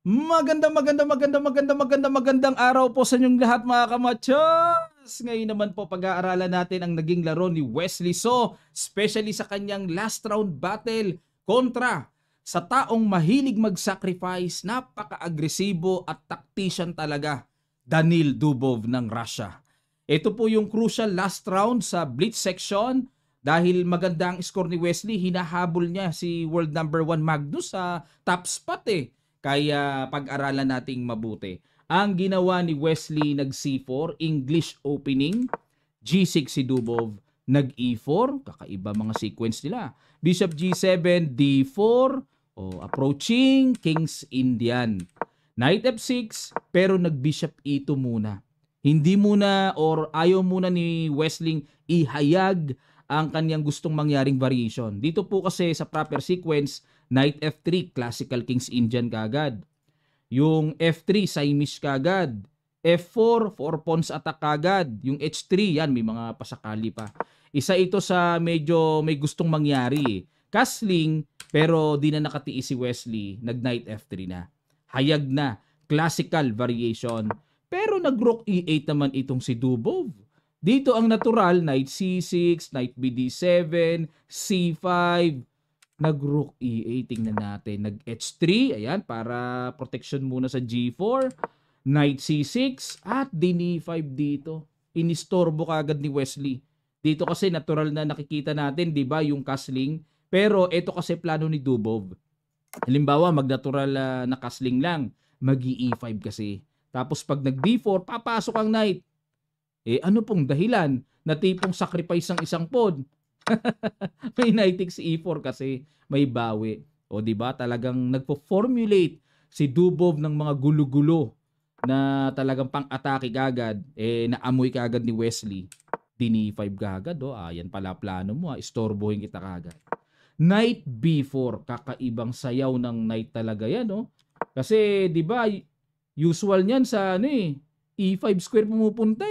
Magandang araw po sa inyong lahat mga kamachos! Ngayon naman po pag-aaralan natin ang naging laro ni Wesley So, especially sa kanyang last round battle kontra sa taong mahilig mag-sacrifice, napaka-agresibo at tactician talaga, Danil Dubov ng Russia. Ito po yung crucial last round sa Blitz section dahil maganda ang score ni Wesley, hinahabol niya si world number 1 Magnus sa top spot eh. Kaya pag-aralan nating mabuti. Ang ginawa ni Wesley nag C4, English opening, G6 si Dubov, nag E4, kakaiba mga sequence nila. Bishop G7, D4, approaching, King's Indian. Knight F6, pero nag Bishop E2 muna. Hindi muna or ayaw muna ni Wesley ihayag ang kanyang gustong mangyaring variation. Dito po kasi sa proper sequence, Knight F3, classical King's Indian kagad. Yung F3, Siamese kagad. F4, 4 pawns attack kagad. Yung H3, yan, may mga pasakali pa. Isa ito sa medyo may gustong mangyari. Castling, pero di na nakatiis si Wesley. Nag-Knight F3 na. Hayag na. Classical variation. Pero nag-Rook E8 naman itong si Dubov. Dito ang natural, Knight C6, Knight BD7, C5, nag-Rook E8, tingnan natin. Nag-H3, ayan, para protection muna sa G4. Knight C6, at din E5 dito. Inistorbo kagad ni Wesley. Dito kasi natural na nakikita natin, di ba, yung castling. Pero ito kasi plano ni Dubov. Halimbawa, mag-natural na castling lang. Mag-E5 kasi. Tapos pag nag-D4, papasok ang Knight. Ano pong dahilan na tipong sacrifice ng isang pawn? May Knight takes E4 kasi may bawi. O di ba talagang nagpo-formulate si Dubov ng mga gulo-gulo na talagang pang-atake kagad. Naamoy kagad ni Wesley. Din E5 kagad. Ayan pala plano mo. Istorbohin kita kagad. Knight B4. Kakaibang sayaw ng Knight talaga yan. Kasi di ba usual niyan sa E5 square pumupunta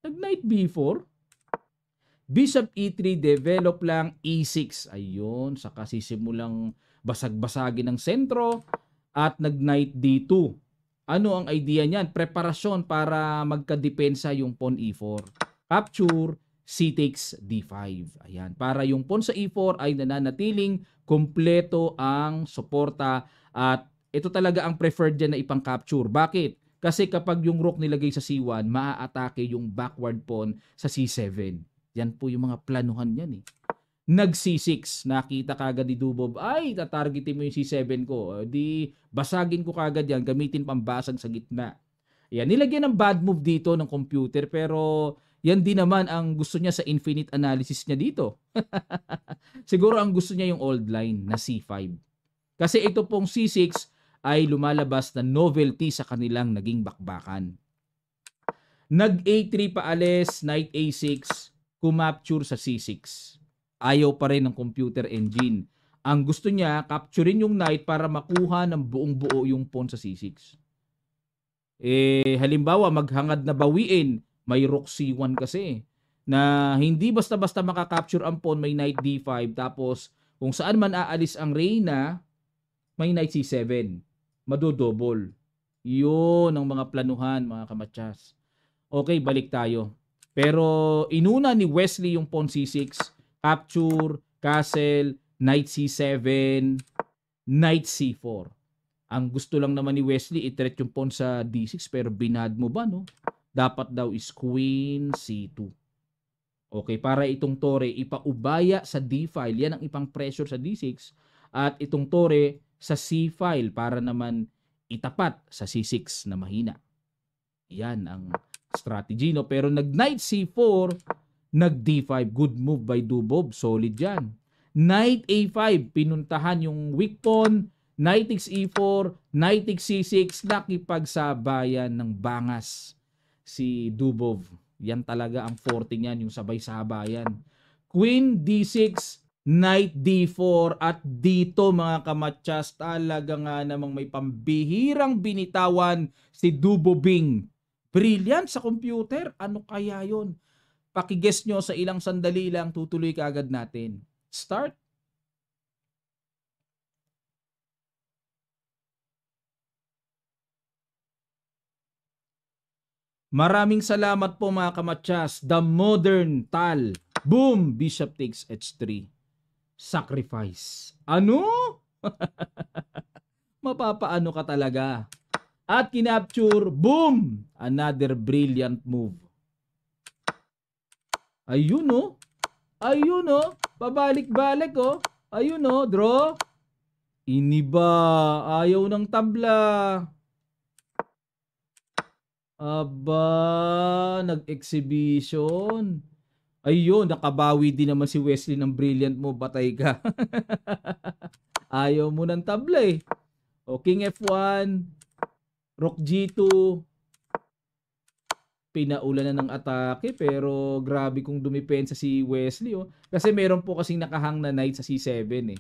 Nag-Knight B4. Bishop E3, develop lang E6. Ayun, saka sisimulang basag-basagin ng sentro. At nag-Knight D2. Ano ang idea niyan? Preparasyon para magkadepensa yung pawn E4. Capture, C takes D5. Ayan, para yung pawn sa E4 ay nananatiling kompleto ang suporta. At ito talaga ang preferred dyan na ipang-capture. Bakit? Kasi kapag yung rook nilagay sa C1, maa-atake yung backward pawn sa C7. Yan po yung mga planuhan yan Nag C6, nakita kagad ni Dubov, ay tatargetin mo yung C7 ko. Di basagin ko kagad yan, gamitin pambasag sa gitna. Yan, nilagyan ng bad move dito ng computer, pero yan din naman ang gusto niya sa infinite analysis niya dito. Siguro ang gusto niya yung old line na C5. Kasi ito pong C6, ay lumalabas na novelty sa kanilang naging bakbakan. Nag-A3 paalis, Knight A6, kumapture sa C6. Ayaw pa rin ng computer engine. Ang gusto niya, capturein yung Knight para makuha ng buong buo yung pawn sa C6. Halimbawa, maghangad na bawiin, may Rook C1 kasi. Na hindi basta-basta makakapture ang pawn, may Knight D5. Tapos, kung saan man aalis ang Reyna, may Knight C7. Madodouble. Yun ang mga planuhan, mga kamatsas. Okay, balik tayo. Pero inuna ni Wesley yung pawn C6, capture, castle, Knight C7, Knight C4. Ang gusto lang naman ni Wesley, i-threat yung pawn sa D6, pero binad mo ba, no? Dapat daw is Queen C2. Okay, para itong tore ipaubaya sa D file, yan ang ipang pressure sa D6, at itong tore sa C file para naman itapat sa C6 na mahina. Yan ang strategy, no? Pero nag-Knight C4, nag-D5. Good move by Dubov. Solid yan. Knight A5, pinuntahan yung weak pawn. Knight takes E4, Knight takes C6, nakipagsabayan ng bangas si Dubov. Yan talaga ang forte niyan, yung sabay-sabayan. Queen D6, Knight D4, at dito mga kamatsas, talaga nga namang may pambihirang binitawan si Duboving. Brilliant sa computer. Ano kaya yon? Pakiguess nyo sa ilang sandali lang, tutuloy ka agad natin. Start. Maraming salamat po mga kamatsas. The modern tal. Boom! Bishop takes h3. Sacrifice. Ano? Mapapaano ka talaga. At kinapture. Boom! Another brilliant move. Ayun oh. Ayun oh. Pabalik-balik oh. Ayun oh. Draw. Iniba. Ayaw ng tabla. Aba, nag-exhibition. Ayun, nakabawi din naman si Wesley ng brilliant mo. Batay ka. Ayaw mo ng tabla eh. O, King F1, Rook G2. Pinaulan na ng atake pero grabe kung dumipensa si Wesley. Oh. Kasi meron po kasing nakahang na knight sa C7 eh.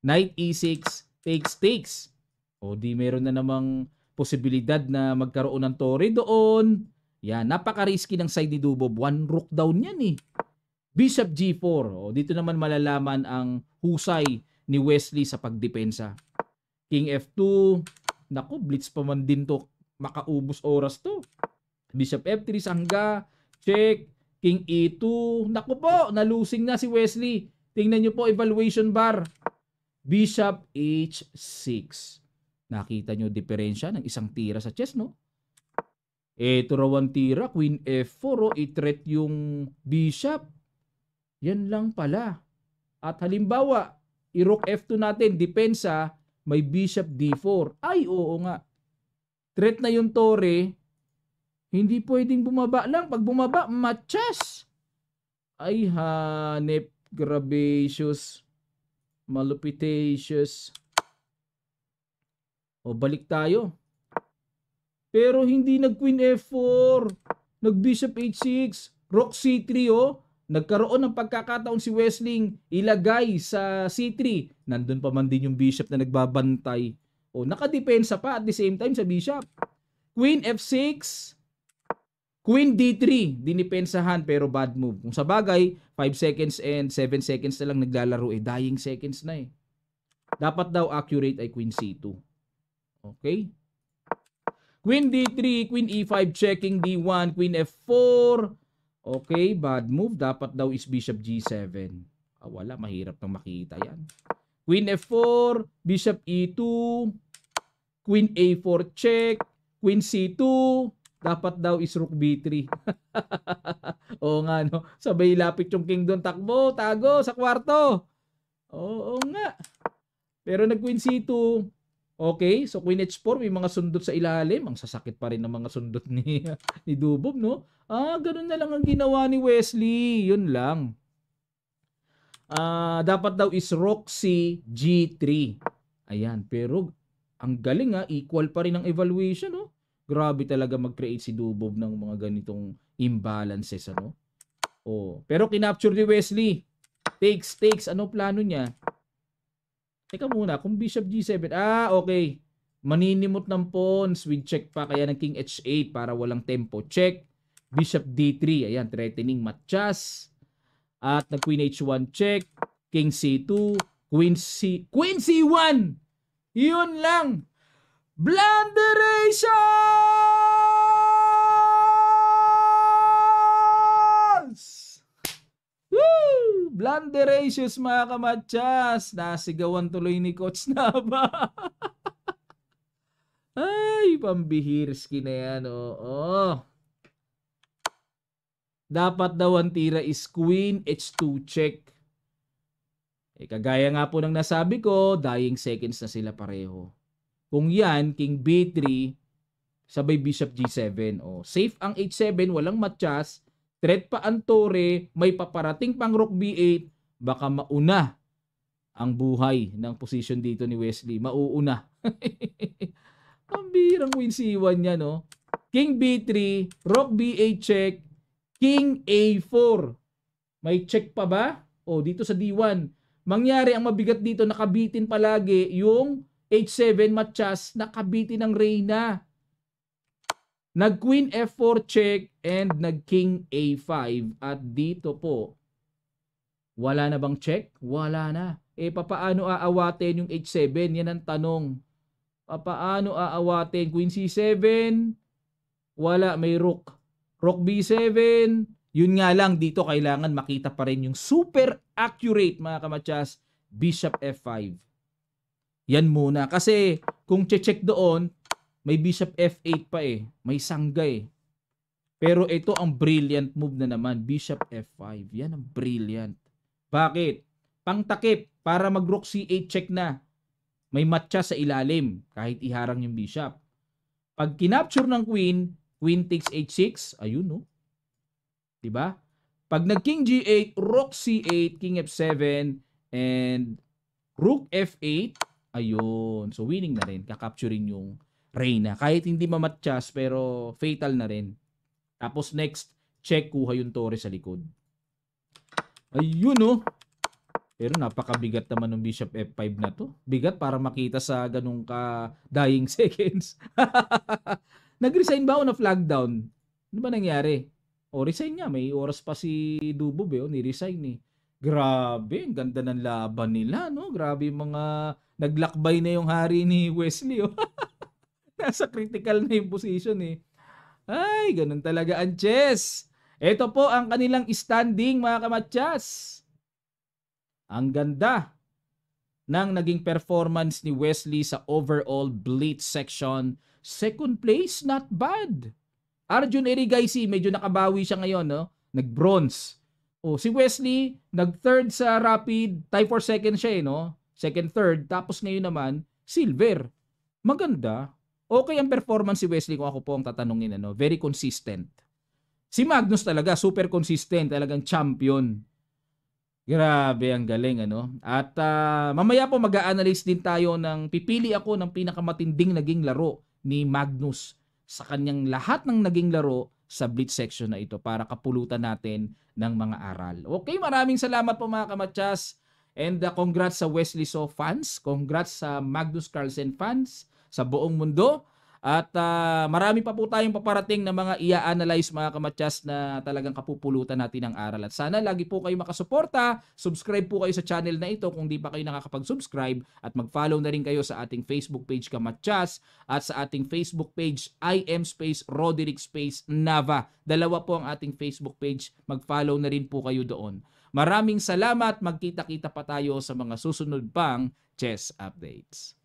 Knight E6, takes. O di meron na namang posibilidad na magkaroon ng tore doon. Yan, napaka-risky ng side ni Dubov. One rook down yan eh. Bishop G4. O, dito naman malalaman ang husay ni Wesley sa pagdepensa. King F2. Naku, blitz pa man din to. Makaubos oras to. Bishop F3, sangga. Check. King E2. Naku po, nalusing na si Wesley. Tingnan nyo po, evaluation bar. Bishop H6. Nakita nyo diferensya ng isang tira sa chess, no? Ito raw ang tira, Queen F4, oh, i-threat yung bishop. Yan lang pala. At halimbawa, i-rook F2 natin, depensa, may bishop D4. Ay, oo nga. Threat na yung tore, hindi pwedeng bumaba lang. Pag bumaba, matchas. Ay, hanep, grabacious, malupitatious. O, balik tayo. Pero hindi nag-Queen F4. Nag-Bishop H6. Rook C3, oh. Nagkaroon ng pagkakataon si Wesley ilagay sa C3. Nandun pa man din yung Bishop na nagbabantay. O, nakadepensa pa at the same time sa Bishop. Queen F6. Queen D3. Dinipensahan pero bad move. Kung sa bagay, 5 seconds and 7 seconds na lang naglalaro. Dying seconds na eh. Dapat daw accurate ay Queen C2. Okay. Queen D3, Queen E5, checking D1, Queen F4. Okay, bad move. Dapat daw is Bishop G7. Wala, mahirap nang makita yan. Queen F4, Bishop E2, Queen A4 check, Queen C2. Dapat daw is Rook B3. Oo nga, no? Sabay lapit yung king doon. Takbo, tago sa kwarto. Oo nga. Pero nag-Queen C2. Okay, so Queen H4, may mga sundot sa ilalim. Ang sasakit pa rin ng mga sundot ni Dubov, no? Ganun na lang ang ginawa ni Wesley. Yun lang. Dapat daw is Rook C G3. Ayan, pero ang galing equal pa rin ang evaluation, no? Grabe talaga mag-create si Dubov ng mga ganitong imbalances, ano? Pero kinapture ni Wesley. Takes. Ano plano niya? Teka muna, kung Bishop G7, okay. Maninimot ng pawns with check pa, kaya ng King H8 para walang tempo. Check. Bishop D3, ayan, threatening matchas. At na Queen H1 check. King C2, Queen C1! Yun lang! Blunderations! Woo! Blunderations mga kamatsas. Nasigawan tuloy ni Coach Naba. Ay, pambihirski na yan. Oo. Dapat daw ang tira is Queen H2 check. Kagaya nga po ng nasabi ko, dying seconds na sila pareho. Kung yan, King B3, sabay Bishop G7. Safe ang H7, walang matchas. Threat pa ang tore, may paparating pang Rook B8, baka mauna ang buhay ng position dito ni Wesley. Mauuna. Ang birang Queen C1 niya, no? King B3, Rook B8 check, King A4. May check pa ba? Dito sa D1. Mangyari ang mabigat dito, nakabitin palagi yung H7 matchas, nakabitin ng Reyna. Nag-Queen F4 check and nag-King A5. At dito po, wala na bang check? Wala na. Papaano aawatin yung H7? Yan ang tanong. Papaano aawatin? Queen C7? Wala, may Rook. Rook B7, yun nga lang dito kailangan makita pa rin yung super accurate mga kamatsas, Bishop F5. Yan muna. Kasi kung check doon, may Bishop F8 pa eh. May sangga eh. Pero ito ang brilliant move na naman. Bishop F5. Yan ang brilliant. Bakit? Pangtakip para mag Rook C8 check na. May matcha sa ilalim kahit iharang yung Bishop. Pag kinapture ng Queen, Queen takes H6. Ayun no. Diba? Pag nag King G8, Rook C8, King F7, and Rook F8. Ayun. So winning na rin. Kakapturing yung Reyna. Kahit hindi mamatchas pero fatal na rin. Tapos next, check kuha yung Torre sa likod. Ayun oh. Pero napakabigat naman ng Bishop F5 na to. Bigat para makita sa ganung ka dying seconds. Nag-resign ba o na flag down? Ano ba nangyari? O resign niya. May oras pa si Dubob eh. Ni-resign eh. Grabe, ang ganda ng laban nila, no? Grabe yung mga naglakbay na yung hari ni Wesley, oh. Nasa critical na yung position, eh. Ay, ganun talaga ang chess. Ito po ang kanilang standing, mga kamatsas. Ang ganda ng naging performance ni Wesley sa overall blitz section. Second place, not bad. Arjun Erigaisi, medyo nakabawi siya ngayon, no? Nag-bronze. Oh, si Wesley, nag-third sa rapid, tie for second siya eh, no? Second, third, tapos ngayon naman, silver. Maganda. Okay ang performance si Wesley kung ako po ang tatanungin, ano? Very consistent. Si Magnus talaga, super consistent, talagang champion. Grabe, ang galing, ano? At mamaya po mag-a-analyze din tayo pipili ako ng pinakamatinding naging laro ni Magnus sa kanyang lahat ng naging laro sa blitz section na ito para kapulutan natin ng mga aral. Okay, maraming salamat po mga kamatsas. And congrats sa Wesley So fans. Congrats sa Magnus Carlsen fans sa buong mundo. At marami pa po tayong paparating na mga i-analyze mga kamatsas na talagang kapupulutan natin ng aral. At sana lagi po kayo makasuporta. Subscribe po kayo sa channel na ito kung di pa kayo nakakapag-subscribe. At mag-follow na rin kayo sa ating Facebook page Kamatsas at sa ating Facebook page Roderick Nava. Dalawa po ang ating Facebook page. Mag-follow na rin po kayo doon. Maraming salamat. Magkita-kita pa tayo sa mga susunod pang chess updates.